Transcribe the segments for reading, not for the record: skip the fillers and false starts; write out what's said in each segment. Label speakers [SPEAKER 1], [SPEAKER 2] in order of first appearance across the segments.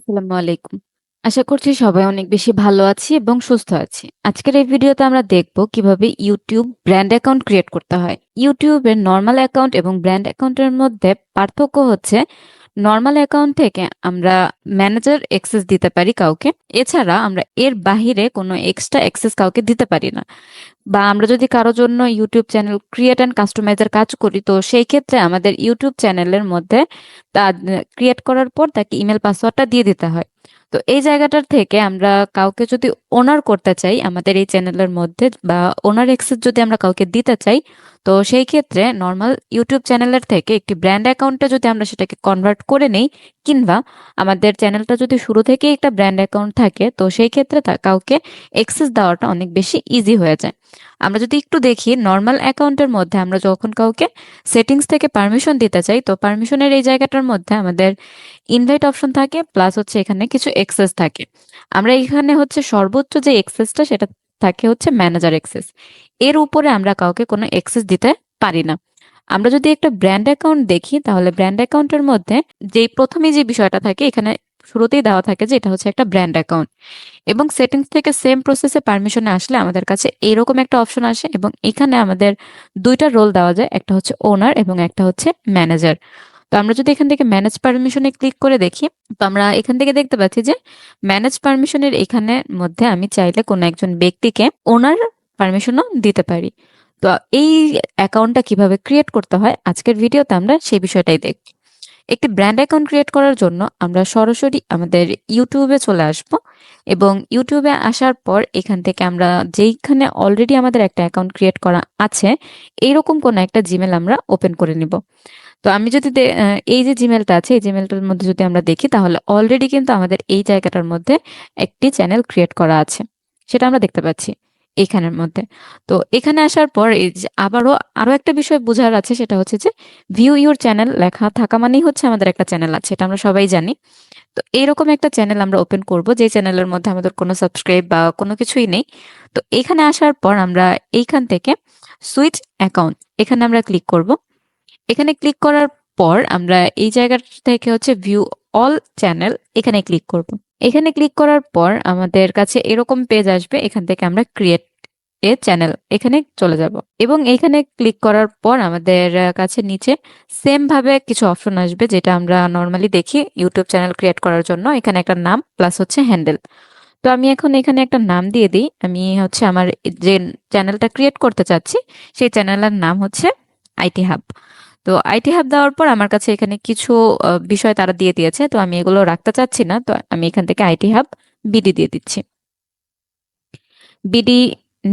[SPEAKER 1] আসসালামু আলাইকুম। আশা করছি সবাই অনেক বেশি ভালো আছি এবং সুস্থ আছি। আজকের এই ভিডিওতে আমরা দেখব কিভাবে YouTube ব্র্যান্ড অ্যাকাউন্ট ক্রিয়েট করতে হয়। YouTube এর নরমাল অ্যাকাউন্ট এবং ব্র্যান্ড অ্যাকাউন্টের মধ্যে পার্থক্য হচ্ছে নরমাল অ্যাকাউন্ট থেকে আমরা ম্যানেজার অ্যাক্সেস দিতে পারি কাউকে। এছাড়া আমরা এর বাহিরে কোনো এক্সট্রা অ্যাক্সেস কাউকে দিতে পারি না। বা আমরা যদি কারো জন্য ইউটিউব চ্যানেল ক্রিয়েট অ্যান্ড কাস্টমাইজের কাজ করি, তো সেই ক্ষেত্রে আমাদের ইউটিউব চ্যানেলের মধ্যে তা ক্রিয়েট করার পর তাকে ইমেল পাসওয়ার্ডটা দিয়ে দিতে হয়। তো এই জায়গাটার থেকে আমরা কাউকে যদি ওনার করতে চাই আমাদের এই চ্যানেলের মধ্যে, বা ওনার অ্যাক্সেস যদি আমরা কাউকে দিতে চাই, তো সেই ক্ষেত্রে নর্মাল ইউটিউব চ্যানেলের থেকে একটি ব্র্যান্ড অ্যাকাউন্টে যদি আমরা সেটাকে কনভার্ট করে নেই, কিংবা আমাদের চ্যানেলটা যদি শুরু থেকেই একটা ব্র্যান্ড অ্যাকাউন্ট থাকে, তো সেই ক্ষেত্রে কাউকে অ্যাক্সেস দেওয়াটা অনেক বেশি ইজি হয়ে যায়। আমরা যদি একটু দেখি নর্মাল অ্যাকাউন্টের মধ্যে আমরা যখন কাউকে সেটিংস থেকে পারমিশন দিতে চাই, তো পারমিশনের এই জায়গাটার মধ্যে আমাদের ইনভাইট অপশন থাকে, প্লাস হচ্ছে এখানে কিছু এক্সেস থাকে। আমরা এখানে হচ্ছে সর্বোচ্চ যে এক্সেসটা সেটা থাকে হচ্ছে ম্যানেজার এক্সেস। এর উপরে আমরা কাউকে কোনো এক্সেস দিতে পারি না। আমরা যদি একটা ব্র্যান্ড অ্যাকাউন্ট দেখি, তাহলে ব্র্যান্ড অ্যাকাউন্টের মধ্যে যেই প্রথমেই যে বিষয়টা থাকে, এখানে শুরুতেই দেওয়া থাকে যে এটা হচ্ছে একটা ব্র্যান্ড অ্যাকাউন্ট, এবং সেটিংস থেকে সেম প্রসেসে পারমিশনে আসলে আমাদের কাছে এইরকম একটা অপশন আসে, এবং এখানে আমাদের দুইটা রোল দেওয়া যায়, একটা হচ্ছে ওনার এবং একটা হচ্ছে ম্যানেজার। তো আমরা যদি এখান থেকে ম্যানেজ পারমিশনে ক্লিক করে দেখি, তো আমরা এখান থেকে দেখতে পাচ্ছি যে ম্যানেজ পারমিশনের এখানে মধ্যে আমি চাইলে কোনো একজন ব্যক্তিকে ওনার পারমিশনও দিতে পারি। তো এই অ্যাকাউন্টটা কিভাবে ক্রিয়েট করতে হয় আজকের ভিডিওতে আমরা সেই বিষয়টাই দেখব। একটি ব্র্যান্ড অ্যাকাউন্ট ক্রিয়েট করার জন্য আমরা সরাসরি আমাদের ইউটিউবে চলে আসব, এবং ইউটিউবে আসার পর এখান থেকে আমরা যেইখানে অলরেডি আমাদের একটা অ্যাকাউন্ট ক্রিয়েট করা আছে এইরকম কোনো একটা জিমেল আমরা ওপেন করে নিব। তো আমি যদি এই যে জিমেলটা আছে এই জিমেলটার মধ্যে যদি আমরা দেখি, তাহলে অলরেডি কিন্তু আমাদের এই জায়গাটার মধ্যে একটি চ্যানেল ক্রিয়েট করা আছে, সেটা আমরা দেখতে পাচ্ছি এইখানের মধ্যে। তো এখানে আসার পর এই যে আরো একটা বিষয় বোঝার আছে, সেটা হচ্ছে যে ভিউ ইউর চ্যানেল লেখা থাকা মানেই হচ্ছে আমাদের একটা চ্যানেল আছে, এটা আমরা সবাই জানি। তো এইরকম একটা চ্যানেল আমরা ওপেন করব, যে চ্যানেলের মধ্যে আমাদের কোনো সাবস্ক্রাইব বা কোনো কিছুই নেই। তো এখানে আসার পর আমরা এইখান থেকে সুইচ অ্যাকাউন্ট এখানে আমরা ক্লিক করব। এখানে ক্লিক করার পর আমরা এই জায়গা থেকে হচ্ছে ভিউ অল চ্যানেল এখানে ক্লিক করব। এখানে ক্লিক করার পর আমাদের কাছে এরকম পেজ আসবে, এখান থেকে আমরা ক্রিয়েট এ চ্যানেল এখানে চলে যাব, এবং এখানে ক্লিক করার পর আমাদের কাছে নিচে সেম ভাবে কিছু অপশন আসবে, যেটা আমরা নর্মালি দেখি ইউটিউব চ্যানেল ক্রিয়েট করার জন্য। এখানে একটা নাম প্লাস হচ্ছে হ্যান্ডেল। তো আমি এখন এখানে একটা নাম দিয়ে দিই। আমি হচ্ছে আমার যে চ্যানেলটা ক্রিয়েট করতে চাচ্ছি সেই চ্যানেলের নাম হচ্ছে আইটি হাব। তো আইটি হাব দেওয়ার পর আমার কাছে এখানে কিছু বিষয় তারা দিয়ে দিয়েছে, তো আমি এগুলো রাখতে চাচ্ছি না, তো আমি এখান থেকে আইটি হাব বিডি দিয়ে দিচ্ছি। বিডি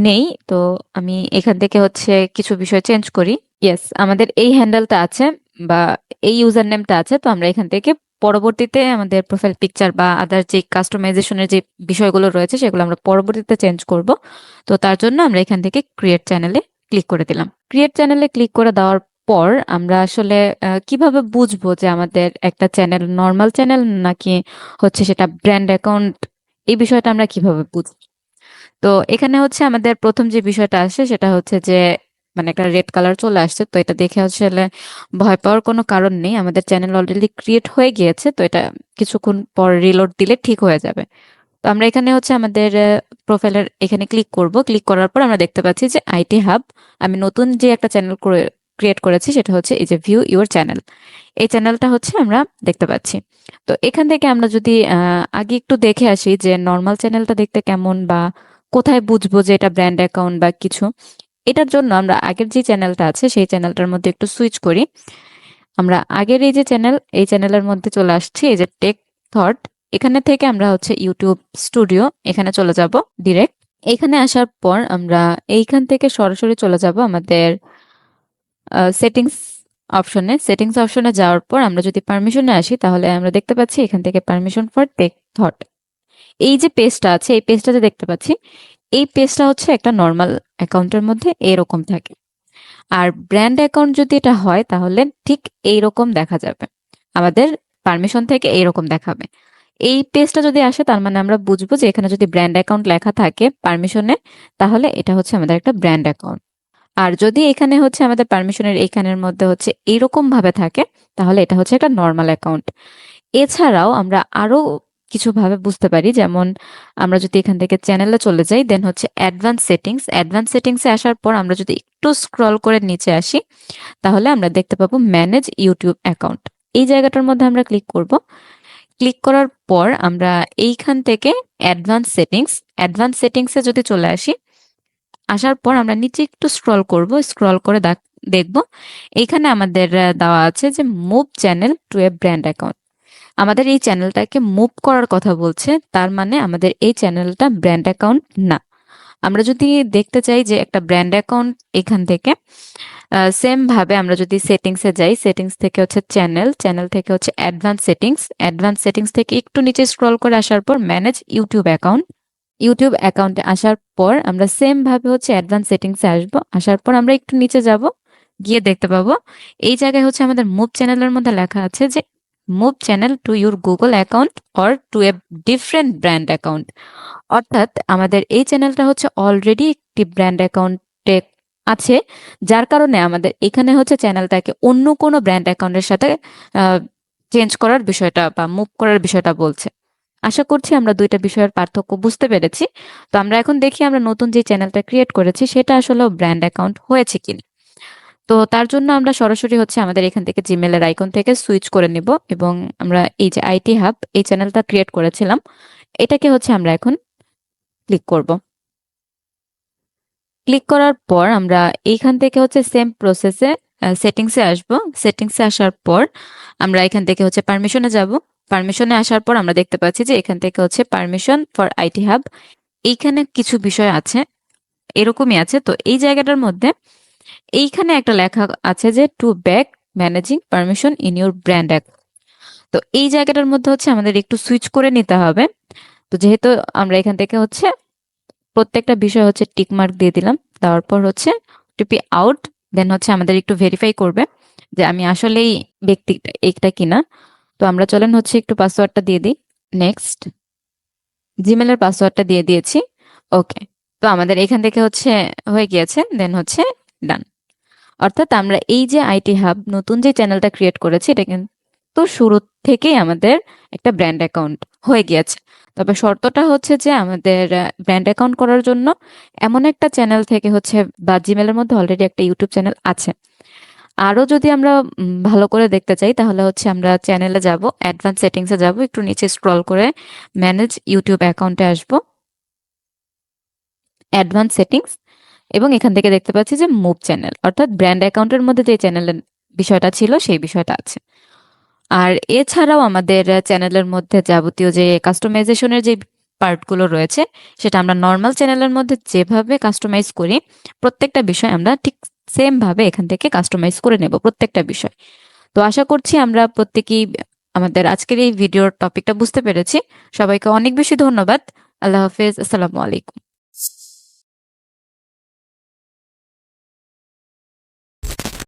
[SPEAKER 1] নেই, তো আমি এখান থেকে হচ্ছে কিছু বিষয় চেঞ্জ করি। ইয়েস, আমাদের এই হ্যান্ডেলটা আছে বা এই ইউজার নেমটা আছে, তো আমরা এখান থেকে পরবর্তীতে আমাদের প্রোফাইল পিকচার বা আদার যে কাস্টমাইজেশনের যে বিষয়গুলো রয়েছে সেগুলো আমরা পরবর্তীতে চেঞ্জ করব। তো তার জন্য আমরা এখান থেকে ক্রিয়েট চ্যানেলে ক্লিক করে দিলাম। ক্রিয়েট চ্যানেলে ক্লিক করে দেওয়ার পর আমরা আসলে কিভাবে বুঝবো যে আমাদের একটা চ্যানেল নর্মাল চ্যানেল নাকি হচ্ছে সেটা ব্র্যান্ড অ্যাকাউন্ট, এই বিষয়টা আমরা কিভাবে বুঝবো? তো এখানে হচ্ছে আমাদের প্রথম যে বিষয়টা আসে সেটা হচ্ছে যে মানে একটা রেড কালার চলে আসছে, তো এটা দেখে আসলে ভয় পাওয়ার কোনো কারণ নেই, আমাদের চ্যানেল অলরেডি ক্রিয়েট হয়ে গিয়েছে, তো এটা কিছুক্ষণ পর রিলোড দিলে ঠিক হয়ে যাবে। তো আমরা এখানে হচ্ছে আমাদের প্রোফাইলের এখানে ক্লিক করব। ক্লিক করার পর আমরা দেখতে পাচ্ছি যে আইটি হাব, আমি নতুন যে একটা চ্যানেল ক্রিয়েট করেছি সেটা হচ্ছে এই যে ভিউ ইউর চ্যানেল, এই চ্যানেলটা হচ্ছে আমরা দেখতে পাচ্ছি। তো এখান থেকে আমরা যদি আগে একটু দেখে আসি যে নর্মাল চ্যানেলটা দেখতে কেমন, বা কোথায় বুঝবো যে এটা ব্র্যান্ড অ্যাকাউন্ট বা কিছু, এটার জন্য আমরা আগের যে চ্যানেলটা আছে সেই চ্যানেলটার মধ্যে একটু সুইচ করি। আমরা আগের এই যে চ্যানেল এই চ্যানেলের মধ্যে চলে আসছি, এই যে টেক থট, এখানে থেকে আমরা হচ্ছে ইউটিউব স্টুডিও এখানে চলে যাব ডিরেক্ট। এখানে আসার পর আমরা এইখান থেকে সরাসরি চলে যাব আমাদের সেটিংস অপশনে। সেটিংস অপশনে যাওয়ার পর আমরা যদি পারমিশনে আসি, তাহলে আমরা দেখতে পাচ্ছি এখান থেকে পারমিশন ফর টেক থট, এই যে পেজটা আছে এই পেজটা যে দেখতে পাচ্ছি, এই পেজটা হচ্ছে একটা নর্মাল অ্যাকাউন্টের মধ্যে এরকম থাকে। আর ব্র্যান্ড অ্যাকাউন্ট যদি এটা হয় তাহলে ঠিক এইরকম দেখা যাবে, আমাদের পারমিশন থেকে এইরকম দেখাবে। এই পেজটা যদি আসে তার মানে আমরা বুঝবো যে এখানে যদি ব্র্যান্ড অ্যাকাউন্ট লেখা থাকে পারমিশনে, তাহলে এটা হচ্ছে আমাদের একটা ব্র্যান্ড অ্যাকাউন্ট। আর যদি এখানে হচ্ছে আমাদের পারমিশনের এইখানের মধ্যে হচ্ছে এইরকম ভাবে থাকে, তাহলে এটা হচ্ছে একটা নর্মাল অ্যাকাউন্ট। এছাড়াও আমরা আরো কিছুভাবে বুঝতে পারি। যেমন আমরা যদি এখান থেকে চ্যানেলে চলে যাই, দেন হচ্ছে অ্যাডভান্স সেটিংস। অ্যাডভান্স সেটিংসে আসার পর আমরা যদি একটু স্ক্রল করে নিচে আসি, তাহলে আমরা দেখতে পাবো ম্যানেজ ইউটিউব অ্যাকাউন্ট। এই জায়গাটার মধ্যে আমরা ক্লিক করব। ক্লিক করার পর আমরা এইখান থেকে অ্যাডভান্স সেটিংসে যদি চলে আসি, আসার পর আমরা নিচে একটু স্ক্রল করব। স্ক্রল করে দেখব এইখানে আমাদের দেওয়া আছে যে মুভ চ্যানেল টু এ ব্র্যান্ড অ্যাকাউন্ট। আমাদের এই চ্যানেলটাকে মুভ করার কথা বলছে, তার মানে আমাদের এই চ্যানেলটা ব্র্যান্ড অ্যাকাউন্ট না। আমরা যদি দেখতে চাই যে একটা ব্র্যান্ড অ্যাকাউন্ট, এখান থেকে সেম ভাবে আমরা যদি সেটিংসে যাই, সেটিংস থেকে হচ্ছে চ্যানেল থেকে হচ্ছে অ্যাডভান্স সেটিংস থেকে একটু নিচে স্ক্রল করে আসার পর ম্যানেজ ইউটিউব অ্যাকাউন্টে আসার পর আমরা সেম ভাবে হচ্ছে অ্যাডভান্স সেটিংসে আসবো। আসার পর আমরা একটু নিচে যাব, গিয়ে দেখতে পাবো এই জায়গায় হচ্ছে আমাদের মুভ চ্যানেলের মধ্যে লেখা আছে যে move channel to your Google account or to a different brand account. অর্থাৎ আমাদের এই চ্যানেলটা হচ্ছে অলরেডি একটি ব্র্যান্ড অ্যাকাউন্টে আছে, যার কারণে আমাদের এখানে হচ্ছে চ্যানেলটাকে অন্য কোনো ব্র্যান্ড অ্যাকাউন্টের সাথে চেঞ্জ করার বিষয়টা বা মুভ করার বিষয়টা বলছে। আশা করছি আমরা দুইটা বিষয়ের পার্থক্য বুঝতে পেরেছি। তো আমরা এখন দেখি আমরা নতুন যে চ্যানেলটা ক্রিয়েট করেছি সেটা আসলে ব্র্যান্ড অ্যাকাউন্ট হয়েছে কিনা। তো তার জন্য আমরা সরাসরি হচ্ছে আমাদের এখান থেকে জিমেলের আইকন থেকে সুইচ করে নিব, এবং আমরা এই যে আইটি হাব এই চ্যানেলটা ক্রিয়েট করেছিলাম, এটাকে হচ্ছে আমরা এখন ক্লিক করব। ক্লিক করার পর আমরা এইখান থেকে হচ্ছে সেম প্রসেসে সেটিংসে আসব। সেটিংসে আসার পর আমরা এখান থেকে হচ্ছে পারমিশনে যাব। পারমিশনে আসার পর আমরা দেখতে পাচ্ছি যে এখান থেকে হচ্ছে পারমিশন ফর আইটি হাব। এইখানে কিছু বিষয় আছে, এরকমই আছে। তো এই জায়গাটার মধ্যে এইখানে একটা লেখা আছে যে to back managing permission in your brand account. তো এই জায়গাটার মধ্যে হচ্ছে আমাদের একটু সুইচ করে নিতে হবে। তো যেহেতু আমরা এখান থেকে হচ্ছে প্রত্যেকটা বিষয় হচ্ছে টিক মার্ক দিয়ে দিলাম, দেওয়ার পর হচ্ছে টিপি আউট। দেন হচ্ছে আমাদের একটু ভেরিফাই করবে যে আমি আসলেই ব্যক্তিটা এইটা কিনা। তো আমরা চলেন হচ্ছে একটু পাসওয়ার্ডটা দিয়ে দিই। নেক্সট, জিমেলের পাসওয়ার্ডটা দিয়ে দিয়েছি। ওকে, তো আমাদের এখান থেকে হচ্ছে হয়ে গিয়েছে। দেন হচ্ছে ডান। অর্থাৎ আমরা এই যে আইটি হাব নতুন যে চ্যানেলটা ক্রিয়েট করেছি, এটা কিন্তু শুরু থেকেই আমাদের একটা ব্র্যান্ড অ্যাকাউন্ট হয়ে গিয়েছে। তবে শর্তটা হচ্ছে যে আমাদের ব্র্যান্ড অ্যাকাউন্ট করার জন্য এমন একটা চ্যানেল থেকে হচ্ছে, বা জিমেলের মধ্যে অলরেডি একটা ইউটিউব চ্যানেল আছে। আরো যদি আমরা ভালো করে দেখতে চাই, তাহলে হচ্ছে আমরা চ্যানেলে যাব, অ্যাডভান্স সেটিংসে যাব, একটু নিচে স্ক্রল করে ম্যানেজ ইউটিউব অ্যাকাউন্টে আসব, অ্যাডভান্স সেটিংস, এবং এখান থেকে দেখতে পাচ্ছি যে মুভ চ্যানেল, অর্থাৎ ব্র্যান্ড অ্যাকাউন্টের মধ্যে যে চ্যানেলের বিষয়টা ছিল সেই বিষয়টা আছে। আর এছাড়াও আমাদের চ্যানেলের মধ্যে যাবতীয় যে কাস্টমাইজেশনের যে পার্টগুলো রয়েছে, সেটা আমরা নর্মাল চ্যানেলের মধ্যে যেভাবে কাস্টমাইজ করি, প্রত্যেকটা বিষয় আমরা ঠিক সেম ভাবে এখান থেকে কাস্টমাইজ করে নেব প্রত্যেকটা বিষয়। তো আশা করছি আমরা প্রত্যেকেই আমাদের আজকের এই ভিডিওর টপিকটা বুঝতে পেরেছি। সবাইকে অনেক বেশি ধন্যবাদ। আল্লাহ হাফেজ, আসসালামু আলাইকুম।